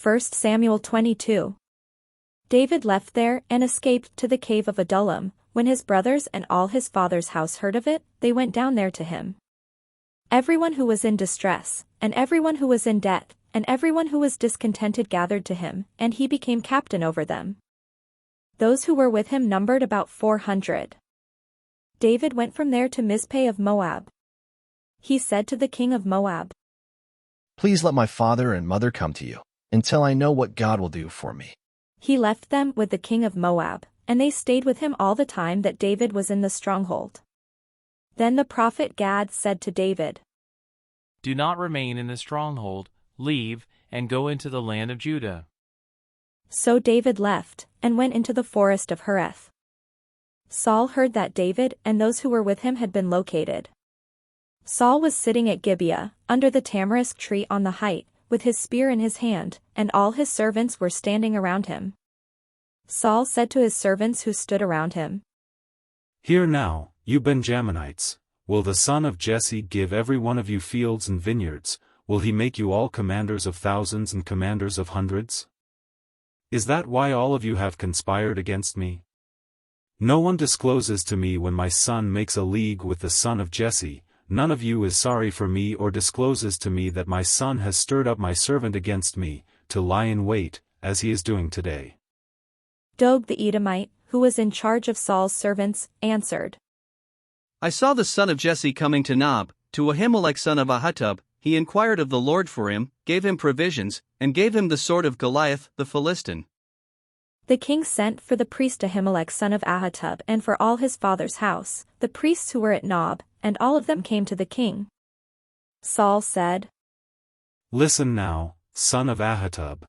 1 Samuel 22. David left there and escaped to the cave of Adullam. When his brothers and all his father's house heard of it, they went down there to him. Everyone who was in distress, and everyone who was in debt, and everyone who was discontented gathered to him, and he became captain over them. Those who were with him numbered about 400. David went from there to Mizpeh of Moab. He said to the king of Moab, "Please let my father and mother come to you, until I know what God will do for me." He left them with the king of Moab, and they stayed with him all the time that David was in the stronghold. Then the prophet Gad said to David, "Do not remain in the stronghold, leave, and go into the land of Judah." So David left, and went into the forest of Hereth. Saul heard that David and those who were with him had been located. Saul was sitting at Gibeah, under the tamarisk tree on the height, with his spear in his hand, and all his servants were standing around him. Saul said to his servants who stood around him, "Hear now, you Benjaminites, will the son of Jesse give every one of you fields and vineyards? Will he make you all commanders of thousands and commanders of hundreds? Is that why all of you have conspired against me? No one discloses to me when my son makes a league with the son of Jesse. None of you is sorry for me or discloses to me that my son has stirred up my servant against me, to lie in wait, as he is doing today." Doeg the Edomite, who was in charge of Saul's servants, answered, "I saw the son of Jesse coming to Nob, to Ahimelech son of Ahitub. He inquired of the Lord for him, gave him provisions, and gave him the sword of Goliath the Philistine." The king sent for the priest Ahimelech son of Ahitub and for all his father's house, the priests who were at Nob, and all of them came to the king. Saul said, "Listen now, son of Ahitub."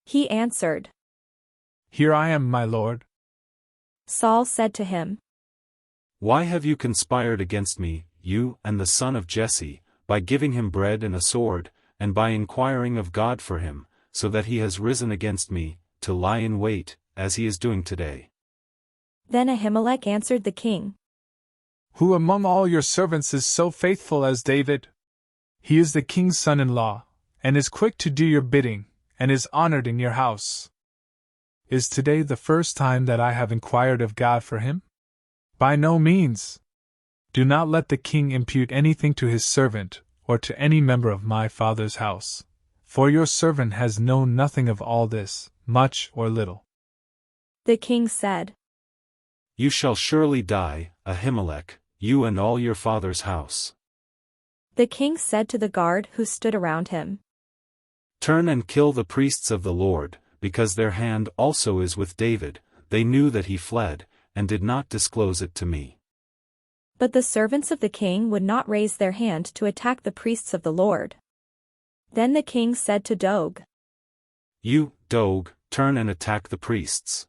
He answered, "Here I am, my lord." Saul said to him, "Why have you conspired against me, you and the son of Jesse, by giving him bread and a sword, and by inquiring of God for him, so that he has risen against me, to lie in wait, as he is doing today?" Then Ahimelech answered the king, "Who among all your servants is so faithful as David? He is the king's son-in-law, and is quick to do your bidding, and is honored in your house. Is today the first time that I have inquired of God for him? By no means. Do not let the king impute anything to his servant, or to any member of my father's house, for your servant has known nothing of all this, much or little." The king said, "You shall surely die, Ahimelech, you and all your father's house." The king said to the guard who stood around him, "Turn and kill the priests of the Lord, because their hand also is with David." They knew that he fled, and did not disclose it to me. But the servants of the king would not raise their hand to attack the priests of the Lord. Then the king said to Doeg, "You, Doeg, turn and attack the priests."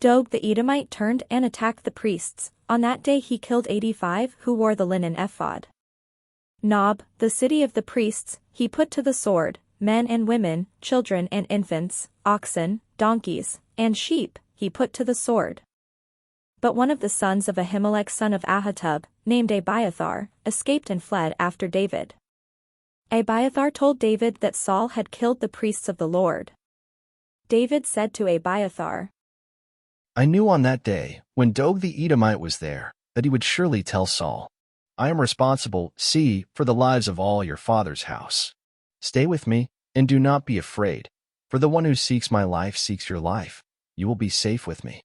Doeg the Edomite turned and attacked the priests. On that day he killed 85 who wore the linen ephod. Nob, the city of the priests, he put to the sword, men and women, children and infants, oxen, donkeys, and sheep, he put to the sword. But one of the sons of Ahimelech son of Ahitub, named Abiathar, escaped and fled after David. Abiathar told David that Saul had killed the priests of the Lord. David said to Abiathar, "I knew on that day, when Doeg the Edomite was there, that he would surely tell Saul, 'I am responsible, see, for the lives of all your father's house. Stay with me, and do not be afraid, for the one who seeks my life seeks your life. You will be safe with me.'"